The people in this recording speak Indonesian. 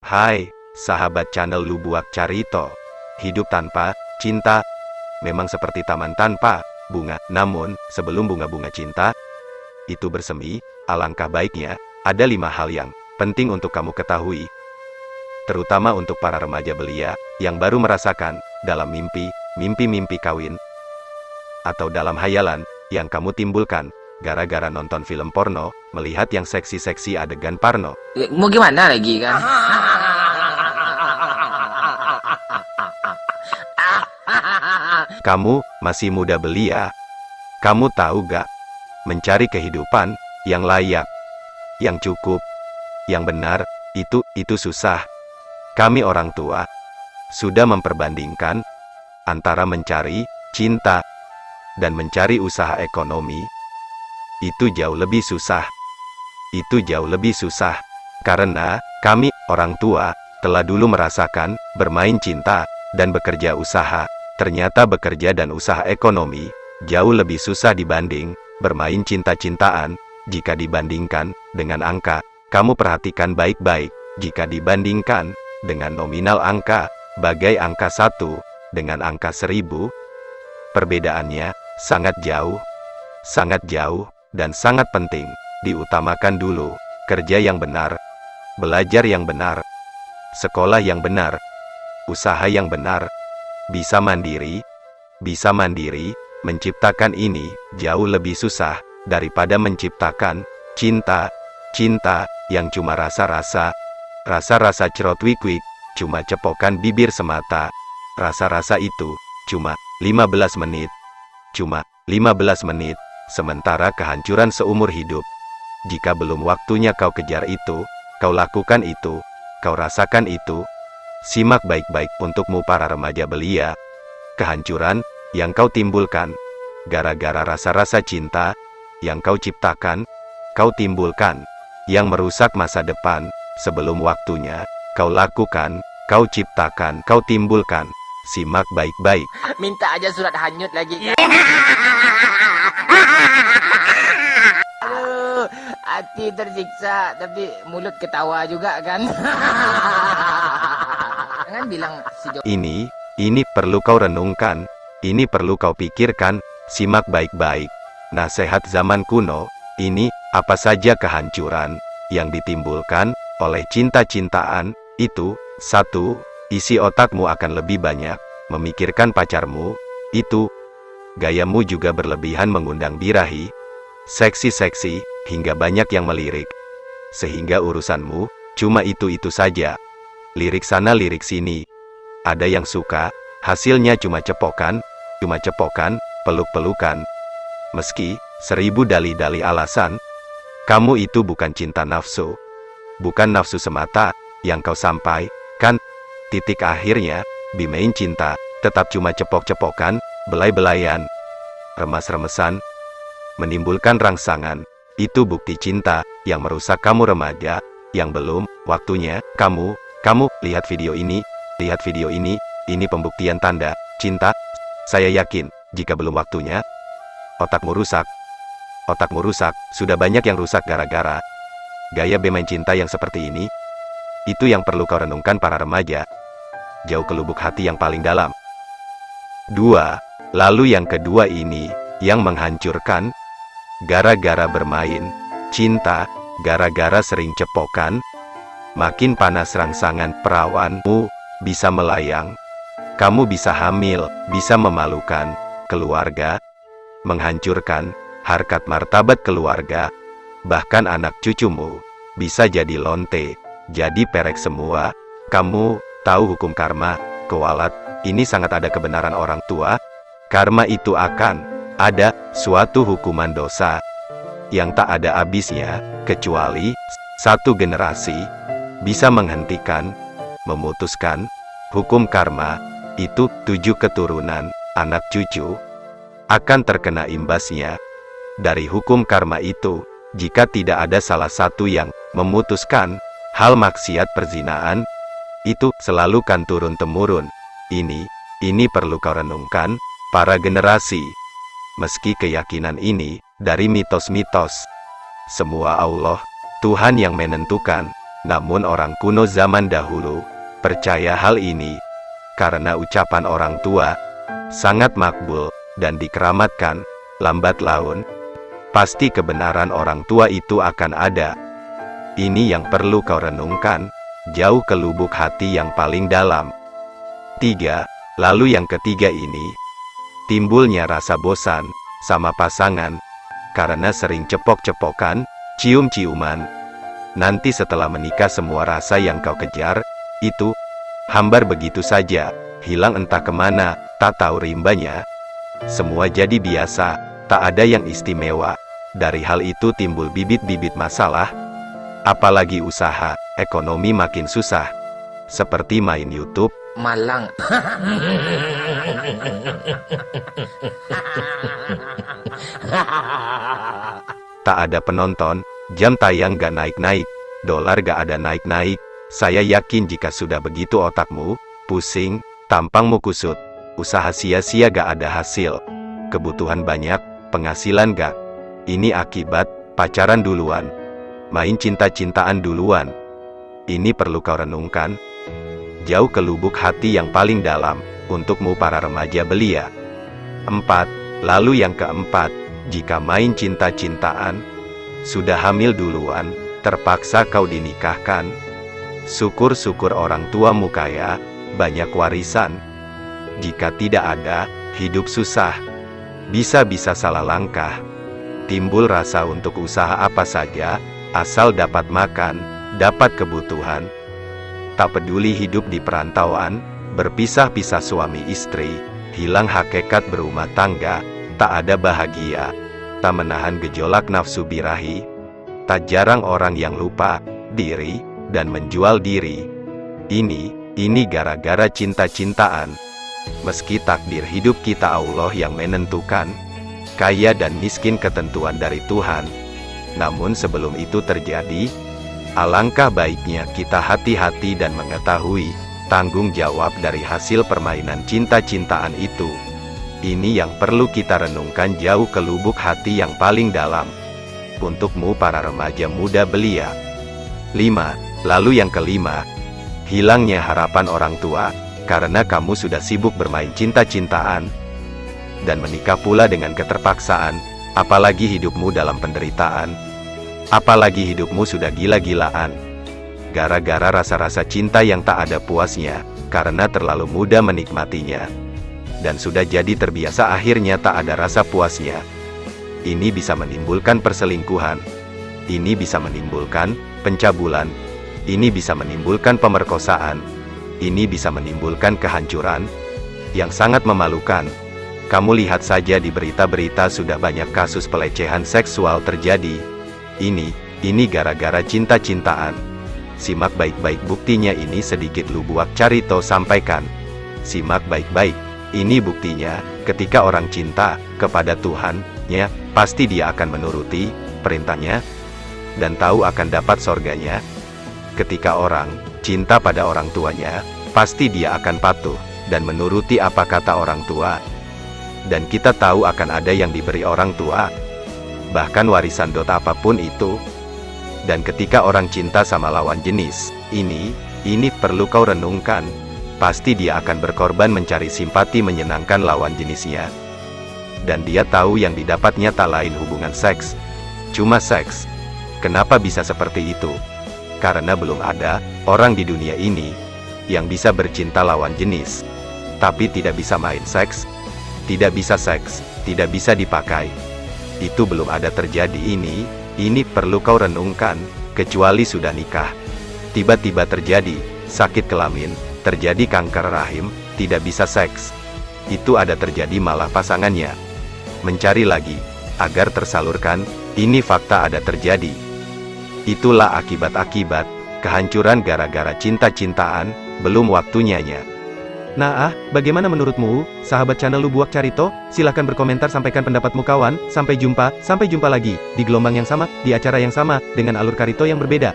Hai, sahabat channel Lubuak Carito. Hidup tanpa cinta memang seperti taman tanpa bunga. Namun, sebelum bunga-bunga cinta itu bersemi, alangkah baiknya ada 5 hal yang penting untuk kamu ketahui. Terutama untuk para remaja belia yang baru merasakan dalam mimpi kawin atau dalam hayalan yang kamu timbulkan gara-gara nonton film porno, melihat yang seksi-seksi adegan parno. Mau gimana lagi kan? Kamu masih muda belia. Kamu tahu gak? Mencari kehidupan yang layak, yang cukup, yang benar, itu susah. Kami orang tua sudah memperbandingkan antara mencari cinta dan mencari usaha ekonomi. Itu jauh lebih susah. Itu jauh lebih susah. Karena kami, orang tua, telah dulu merasakan bermain cinta dan bekerja usaha. Ternyata bekerja dan usaha ekonomi jauh lebih susah dibanding bermain cinta-cintaan. Jika dibandingkan dengan angka, kamu perhatikan baik-baik. Jika dibandingkan dengan nominal angka, bagai angka 1 dengan angka 1000, perbedaannya sangat jauh, dan sangat penting. Diutamakan dulu kerja yang benar, belajar yang benar, sekolah yang benar, usaha yang benar, bisa mandiri, menciptakan ini jauh lebih susah daripada menciptakan cinta yang cuma rasa-rasa cerotwikwik, cuma cepokan bibir semata. Rasa-rasa itu cuma 15 menit, sementara kehancuran seumur hidup. Jika belum waktunya kau kejar itu, kau lakukan itu, kau rasakan itu, simak baik-baik untukmu para remaja belia. Kehancuran yang kau timbulkan gara-gara rasa-rasa cinta yang kau ciptakan, kau timbulkan, yang merusak masa depan sebelum waktunya. Kau lakukan, kau ciptakan, kau timbulkan. Simak baik-baik. Minta aja surat hanyut lagi kan? Aduh, hati tersiksa tapi mulut ketawa juga kan? Jangan bilang si Ini perlu kau renungkan, ini perlu kau pikirkan. Simak baik-baik. Nasihat zaman kuno, ini apa saja kehancuran yang ditimbulkan oleh cinta-cintaan itu. 1. Isi otakmu akan lebih banyak memikirkan pacarmu. Itu. Gayamu juga berlebihan mengundang birahi, seksi-seksi, hingga banyak yang melirik. Sehingga urusanmu cuma itu-itu saja. Lirik sana lirik sini. Ada yang suka, hasilnya cuma cepokan, peluk-pelukan. Meski 1000 dalih-dalih alasan, kamu itu bukan cinta nafsu. Bukan nafsu semata yang kau sampaikan. Titik akhirnya, bimain cinta, tetap cuma cepok-cepokan, belai-belayan, remas-remesan, menimbulkan rangsangan. Itu bukti cinta yang merusak kamu remaja, yang belum waktunya. Kamu lihat video ini, ini pembuktian tanda cinta. Saya yakin, jika belum waktunya, otakmu rusak, sudah banyak yang rusak gara-gara gaya bermain cinta yang seperti ini. Itu yang perlu kau renungkan para remaja, jauh ke lubuk hati yang paling dalam. 2. Lalu yang kedua ini, yang menghancurkan, gara-gara bermain cinta, gara-gara sering cepokan, makin panas rangsangan perawanmu, bisa melayang, kamu bisa hamil, bisa memalukan keluarga, menghancurkan harkat martabat keluarga, bahkan anak cucumu bisa jadi lonte, jadi perek semua. Kamu tahu hukum karma, kualat, ini sangat ada kebenaran orang tua. Karma itu akan ada suatu hukuman dosa yang tak ada habisnya, kecuali 1 generasi bisa menghentikan, memutuskan hukum karma. Itu 7 keturunan, anak cucu akan terkena imbasnya dari hukum karma itu. Jika tidak ada salah satu yang memutuskan hal maksiat perzinaan, itu selalu kan turun-temurun. Ini perlu kau renungkan, para generasi. Meski keyakinan ini dari mitos-mitos, semua Allah, Tuhan yang menentukan. Namun orang kuno zaman dahulu percaya hal ini karena ucapan orang tua sangat makbul dan dikeramatkan. Lambat laun pasti kebenaran orang tua itu akan ada. Ini yang perlu kau renungkan jauh ke lubuk hati yang paling dalam. 3. Lalu yang ketiga ini, timbulnya rasa bosan sama pasangan karena sering cepok-cepokan, cium-ciuman. Nanti setelah menikah semua rasa yang kau kejar itu hambar begitu saja, hilang entah kemana, tak tahu rimbanya. Semua jadi biasa, tak ada yang istimewa. Dari hal itu timbul bibit-bibit masalah. Apalagi usaha, ekonomi makin susah. Seperti main YouTube, Malang. tak ada penonton, jam tayang gak naik-naik, dolar gak ada naik-naik. Saya yakin jika sudah begitu otakmu pusing, tampangmu kusut, usaha sia-sia gak ada hasil, kebutuhan banyak, penghasilan gak. Ini akibat pacaran duluan, main cinta-cintaan duluan. Ini perlu kau renungkan jauh ke lubuk hati yang paling dalam untukmu para remaja belia. 4. Lalu yang keempat, jika main cinta-cintaan sudah hamil duluan, terpaksa kau dinikahkan. Syukur-syukur orang tuamu kaya, banyak warisan. Jika tidak ada, hidup susah. Bisa-bisa salah langkah. Timbul rasa untuk usaha apa saja, asal dapat makan, dapat kebutuhan. Tak peduli hidup di perantauan, berpisah-pisah suami istri, hilang hakikat berumah tangga, tak ada bahagia, tak menahan gejolak nafsu birahi. Tak jarang orang yang lupa diri dan menjual diri. Ini gara-gara cinta-cintaan. Meski takdir hidup kita Allah yang menentukan, kaya dan miskin ketentuan dari Tuhan. Namun sebelum itu terjadi, alangkah baiknya kita hati-hati dan mengetahui tanggung jawab dari hasil permainan cinta-cintaan itu. Ini yang perlu kita renungkan jauh ke lubuk hati yang paling dalam. Untukmu para remaja muda belia. 5. Lalu yang kelima, hilangnya harapan orang tua, karena kamu sudah sibuk bermain cinta-cintaan, dan menikah pula dengan keterpaksaan, apalagi hidupmu dalam penderitaan. Apalagi hidupmu sudah gila-gilaan. Gara-gara rasa-rasa cinta yang tak ada puasnya, karena terlalu mudah menikmatinya. Dan sudah jadi terbiasa akhirnya tak ada rasa puasnya. Ini bisa menimbulkan perselingkuhan. Ini bisa menimbulkan pencabulan. Ini bisa menimbulkan pemerkosaan. Ini bisa menimbulkan kehancuran yang sangat memalukan. Kamu lihat saja di berita-berita sudah banyak kasus pelecehan seksual terjadi. Ini gara-gara cinta-cintaan. Simak baik-baik buktinya, ini sedikit Lu Buak Carito sampaikan. Simak baik-baik. Ini buktinya, ketika orang cinta kepada Tuhan-nya, pasti dia akan menuruti perintahnya dan tahu akan dapat sorganya. Ketika orang cinta pada orang tuanya, pasti dia akan patuh dan menuruti apa kata orang tua. Dan kita tahu akan ada yang diberi orang tua, bahkan warisan apapun itu. Dan ketika orang cinta sama lawan jenis, ini perlu kau renungkan. Pasti dia akan berkorban mencari simpati menyenangkan lawan jenisnya. Dan dia tahu yang didapatnya tak lain hubungan seks. Cuma seks. Kenapa bisa seperti itu? Karena belum ada orang di dunia ini yang bisa bercinta lawan jenis, tapi tidak bisa main seks, tidak bisa seks, tidak bisa dipakai. Itu belum ada terjadi. Ini perlu kau renungkan. Kecuali sudah nikah, tiba-tiba terjadi sakit kelamin, terjadi kanker rahim, tidak bisa seks. Itu ada terjadi malah pasangannya mencari lagi agar tersalurkan. Ini fakta ada terjadi. Itulah akibat-akibat kehancuran gara-gara cinta-cintaan, belum waktunya. Nah, bagaimana menurutmu, sahabat channel Lu Buak Carito? Silahkan berkomentar, sampaikan pendapatmu kawan. Sampai jumpa lagi, di gelombang yang sama, di acara yang sama, dengan alur Carito yang berbeda.